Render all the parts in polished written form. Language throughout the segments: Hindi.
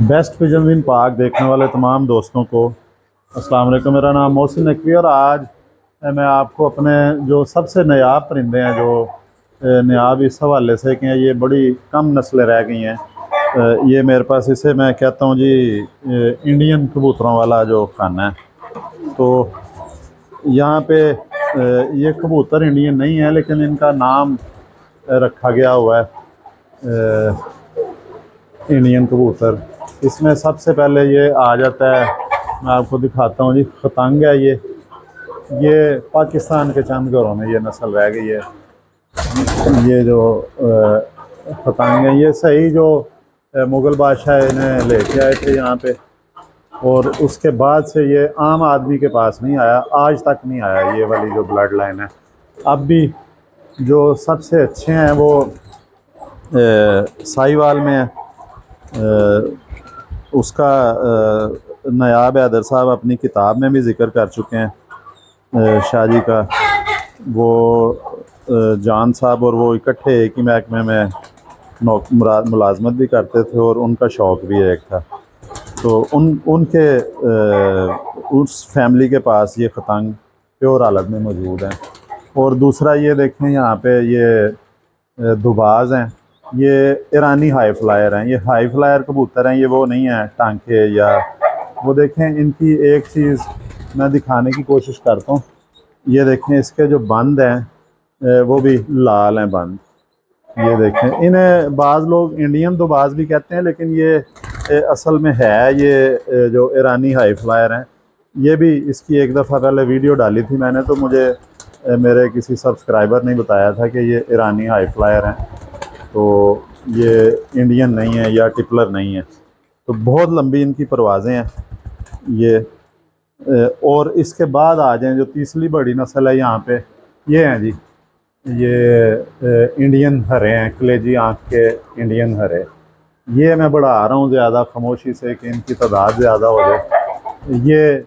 बेस्ट पिजन इन पार्क देखने वाले तमाम दोस्तों को अस्सलाम वालेकुम। मेरा नाम मोहसिन नकवी और आज मैं आपको अपने जो सबसे नायाब परिंदे हैं जो नायाब इस हवाले से कि ये बड़ी कम नस्लें रह गई हैं। ये मेरे पास इसे मैं कहता हूँ जी इंडियन कबूतरों वाला जो खाना है। तो यहाँ पे ये कबूतर इंडियन नहीं है लेकिन इनका नाम रखा गया हुआ है इंडियन कबूतर। इसमें सबसे पहले ये आ जाता है, मैं आपको दिखाता हूँ जी, खतंग है ये पाकिस्तान के चंद घरों में ये नस्ल रह गई है। ये जो खतंग है ये सही जो मुग़ल बादशाह इन्हें लेके आए थे यहाँ पे, और उसके बाद से ये आम आदमी के पास नहीं आया, आज तक नहीं आया। ये वाली जो ब्लड लाइन है, अब भी जो सबसे अच्छे हैं वो साहिवाल में है। उसका नायाब हैदर साहब अपनी किताब में भी ज़िक्र कर चुके हैं। शाहजी का वो जान साहब और वो इकट्ठे एक ही महकमे में मुलाजमत भी करते थे और उनका शौक़ भी एक था। तो उनके उस फैमिली के पास ये खतंग प्योर हालत में मौजूद हैं। और दूसरा ये देखें यहाँ पे ये दुबाज हैं, ये ईरानी हाई फ्लायर हैं। ये हाई फ्लायर कबूतर हैं, ये वो नहीं है टांके या वो। देखें इनकी एक चीज़ मैं दिखाने की कोशिश करता हूँ। ये देखें इसके जो बंद हैं वो भी लाल हैं बंद। ये देखें, इन्हें बाज़ लोग इंडियन दुबाज भी कहते हैं लेकिन ये असल में है ये जो ईरानी हाई फ्लायर हैं। ये भी इसकी एक दफ़ा पहले वीडियो डाली थी मैंने, तो मुझे मेरे किसी सब्सक्राइबर ने बताया था कि ये ईरानी हाई फ्लायर हैं, तो ये इंडियन नहीं है या टिपलर नहीं है। तो बहुत लंबी इनकी परवाज़ें हैं ये। और इसके बाद आ जाएं जो तीसरी बड़ी नस्ल है यहाँ पे, ये हैं जी, ये इंडियन हरे हैं, कलेजी आँख के इंडियन हरे। ये मैं बढ़ा रहा हूँ ज़्यादा खामोशी से कि इनकी तादाद ज़्यादा हो जाए। ये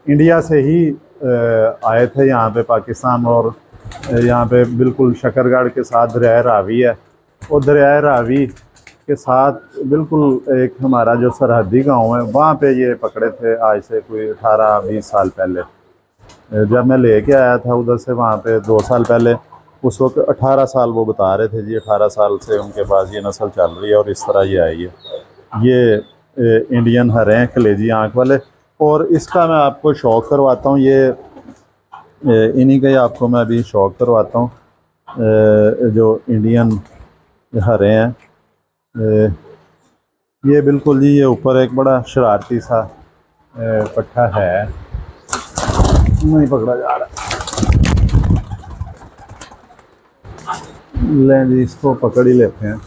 इंडिया से ही आए थे यहाँ पे पाकिस्तान, और यहाँ पे बिल्कुल शकरगढ़ के साथ दरिया रावी है, और दरिया रावी के साथ बिल्कुल एक हमारा जो सरहदी गांव है वहाँ पे ये पकड़े थे आज से कोई 18-20 साल पहले। जब मैं लेके आया था उधर से वहाँ पे 2 साल पहले, उस वक्त 18 साल वो बता रहे थे जी, 18 साल से उनके पास ये नस्ल चल रही है और इस तरह ये आई है। ये इंडियन हरे हैं, कलेजी आँख वाले। और इसका मैं आपको शौक़ करवाता हूँ, ये इन्हीं का ही आपको मैं अभी शौक़ करवाता हूँ। जो इंडियन हरे हैं ये बिल्कुल जी, ये ऊपर एक बड़ा शरारती सा पट्ठा है, नहीं पकड़ा जा रहा। लें जी, इसको पकड़ ही लेते हैं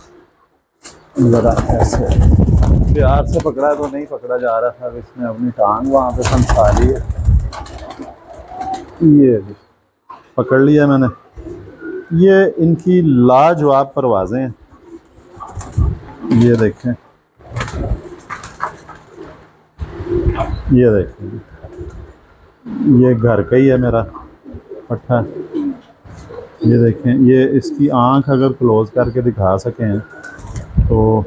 ज़रा, ऐसे प्यार से पकड़ा तो नहीं पकड़ा जा रहा था, इसने अपनी टांग वहाँ पे फंसा ली है। ये जी पकड़ लिया मैंने। ये इनकी लाजवाब परवाज़ें हैं, ये देखें, ये देखें, ये घर का ही है मेरा पट्ठा। ये देखें, ये इसकी आँख अगर क्लोज़ करके दिखा सकें तो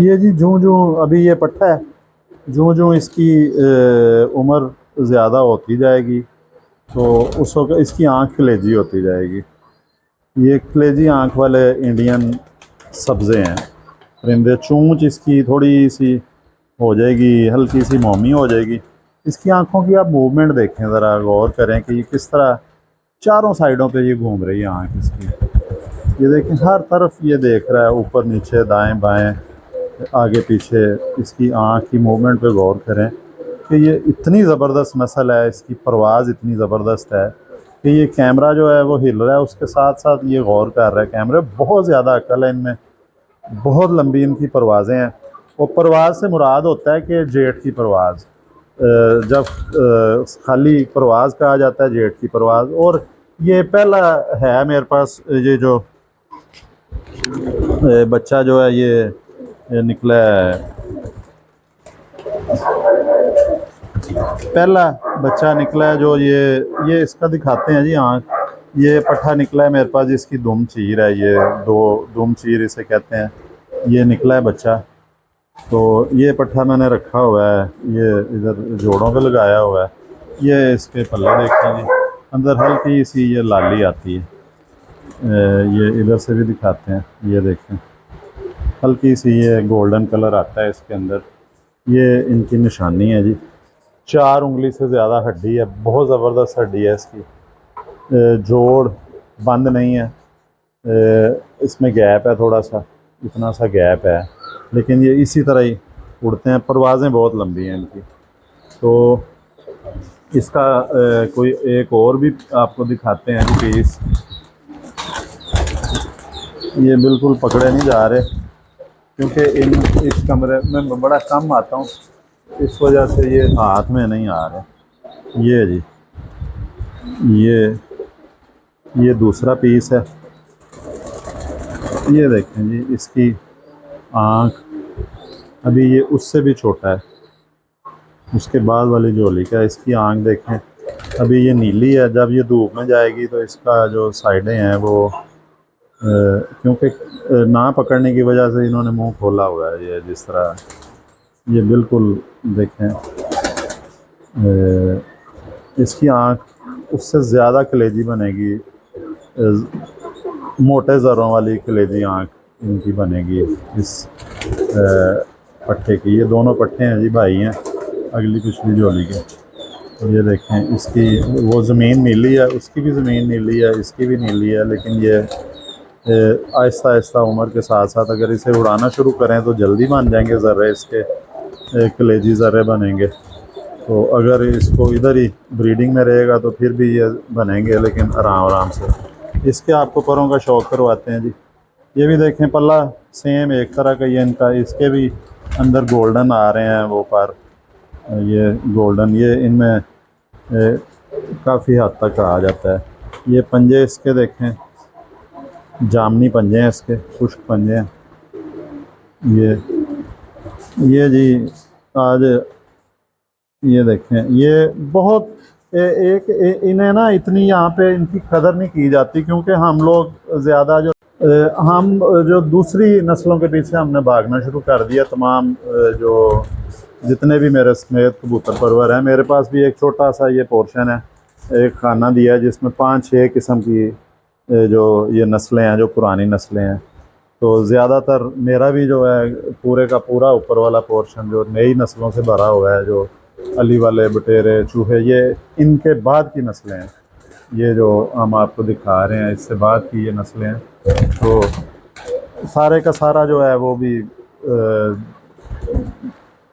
ये जी जो जो अभी ये पट्ठा है, जो जो इसकी उम्र ज़्यादा होती जाएगी तो उस वक्त इसकी आँख कलेजी होती जाएगी। ये कलेजी आँख वाले इंडियन सब्ज़े हैं परिंदे। चोंच इसकी थोड़ी सी हो जाएगी, हल्की सी मोमी हो जाएगी। इसकी आँखों की आप मूवमेंट देखें, ज़रा गौर करें कि ये किस तरह चारों साइडों पे ये घूम रही है आँख इसकी। ये देखें, हर तरफ ये देख रहा है, ऊपर नीचे दाएं बाएं आगे पीछे। इसकी आँख की मूवमेंट पे गौर करें कि ये इतनी ज़बरदस्त नस्ल है, इसकी परवाज़ इतनी ज़बरदस्त है कि ये कैमरा जो है वो हिल रहा है, उसके साथ साथ ये गौर कर रहा है कैमरे। बहुत ज़्यादा अक्ल है इनमें, बहुत लंबी इनकी परवाज़ें हैं। और परवाज़ से मुराद होता है कि जेट की परवाज़, जब खाली परवाज़ कहा जाता है जेट की परवाज़। और ये पहला है मेरे पास ये जो बच्चा जो है ये निकला है, पहला बच्चा निकला है जो ये इसका दिखाते हैं जी आँख। ये पट्ठा निकला है मेरे पास जिसकी दुम चीर है, ये दो दुम चीर इसे कहते हैं। ये निकला है बच्चा, तो ये पट्ठा मैंने रखा हुआ है, ये इधर जोड़ों पे लगाया हुआ है। ये इसके पल्ले देखें जी, अंदर हल्की सी ये लाली आती है। ये इधर से भी दिखाते हैं, ये देखें हल्की सी ये गोल्डन कलर आता है इसके अंदर। ये इनकी निशानी है जी। 4 उंगली से ज़्यादा हड्डी है, बहुत ज़बरदस्त हड्डी है इसकी। जोड़ बंद नहीं है, इसमें गैप है थोड़ा सा, इतना सा गैप है, लेकिन ये इसी तरह ही उड़ते हैं। परवाज़ें बहुत लंबी हैं इनकी। तो इसका कोई एक और भी आपको दिखाते हैं पीस। ये बिल्कुल पकड़े नहीं जा रहे क्योंकि इस कमरे में बड़ा कम आता हूँ, इस वजह से ये हाथ में नहीं आ रहे। ये जी, ये दूसरा पीस है। ये देखें जी, इसकी आँख अभी ये उससे भी छोटा है, उसके बाद वाली जोली का। इसकी आँख देखें, अभी ये नीली है, जब ये धूप में जाएगी तो इसका जो साइडें हैं वो क्योंकि ना पकड़ने की वजह से इन्होंने मुंह खोला हुआ है। ये जिस तरह ये बिल्कुल देखें, इसकी आँख उससे ज़्यादा कलेजी बनेगी, मोटे ज़रों वाली कलेजी आँख इनकी बनेगी इस पट्टे की। ये दोनों पट्टे हैं जी, भाई हैं अगली पिछली जोली के। तो ये देखें, इसकी वो ज़मीन नीली है, उसकी भी ज़मीन नीली है, इसकी भी नीली है, लेकिन ये आहिस्ता आहिस्ता उम्र के साथ साथ अगर इसे उड़ाना शुरू करें तो जल्दी बन जाएंगे ज़र्रे, इसके कलेजी ज़र्रे बनेंगे। तो अगर इसको इधर ही ब्रीडिंग में रहेगा तो फिर भी ये बनेंगे, लेकिन आराम आराम से। इसके आपको परों का शौक़ करवाते हैं जी। ये भी देखें, पल्ला सेम एक तरह का ये इनका, इसके भी अंदर गोल्डन आ रहे हैं वो पर, ये गोल्डन, ये इनमें काफ़ी हद तक आ जाता है। ये पंजे इसके देखें, जामनी पंजे हैं इसके, खुश्क पंजे हैं। ये जी आज ये देखें, ये बहुत इन्हें ना इतनी यहाँ पे इनकी कदर नहीं की जाती, क्योंकि हम लोग ज़्यादा हम जो दूसरी नस्लों के पीछे हमने भागना शुरू कर दिया। तमाम जो जितने भी मेरे समेत कबूतर परवर हैं, मेरे पास भी एक छोटा सा ये पोर्शन है, एक खाना दिया है जिसमें 5-6 किस्म की जो ये नस्लें हैं, जो पुरानी नस्लें हैं। तो ज़्यादातर मेरा भी जो है पूरे का पूरा ऊपर वाला पोर्शन जो नई नस्लों से भरा हुआ है, जो अली वाले, बटेरे, चूहे, ये इनके बाद की नस्लें हैं। ये जो हम आपको दिखा रहे हैं इससे बाद की ये नस्लें हैं। तो सारे का सारा जो है वो भी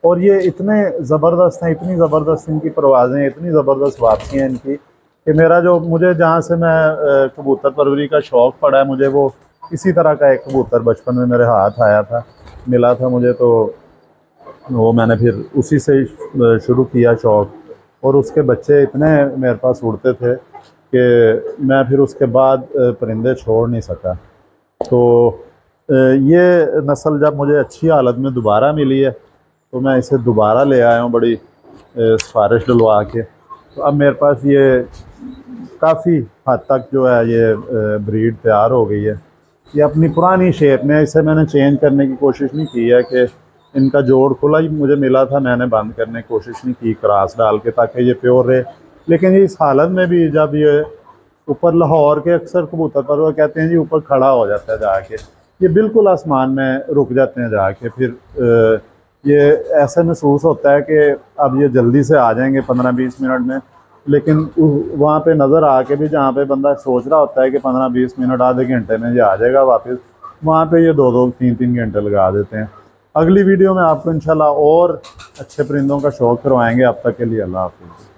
और ये इतने ज़बरदस्त हैं, इतनी ज़बरदस्त इनकी परवाज़ें, इतनी ज़बरदस्त वापसी हैं इनकी कि मेरा जो मुझे जहाँ से मैं कबूतर परवरी का शौक़ पड़ा है, मुझे वो इसी तरह का एक कबूतर बचपन में मेरे हाथ आया था, मिला था मुझे, तो वो मैंने फिर उसी से शुरू किया शौक़। और उसके बच्चे इतने मेरे पास उड़ते थे कि मैं फिर उसके बाद परिंदे छोड़ नहीं सका। तो ये नस्ल जब मुझे अच्छी हालत में दोबारा मिली है तो मैं इसे दोबारा ले आया हूँ, बड़ी सिफारिश डलवा के। तो अब मेरे पास ये काफ़ी हद तक जो है ये ब्रीड तैयार हो गई है। ये अपनी पुरानी शेप में, इसे मैंने चेंज करने की कोशिश नहीं की है कि इनका जोड़ खुला ही मुझे मिला था, मैंने बंद करने की कोशिश नहीं की क्रॉस डाल के ताकि ये प्योर रहे। लेकिन इस हालत में भी जब ये ऊपर, लाहौर के अक्सर कबूतर पर वो कहते हैं जी ऊपर खड़ा हो जाता है जाके, ये बिल्कुल आसमान में रुक जाते हैं जाके, फिर ये ऐसा महसूस होता है कि अब ये जल्दी से आ जाएंगे 15-20 मिनट में। लेकिन वहाँ पे नज़र आके भी, जहाँ पे बंदा सोच रहा होता है कि 15-20 मिनट, आधे घंटे में ये आ जाएगा वापस, वहाँ पे ये 2-2, 3-3 घंटे लगा देते हैं। अगली वीडियो में आपको इंशाल्लाह और अच्छे परिंदों का शौक़ करवाएंगे। अब तक के लिए अल्लाह हाफ़िज़।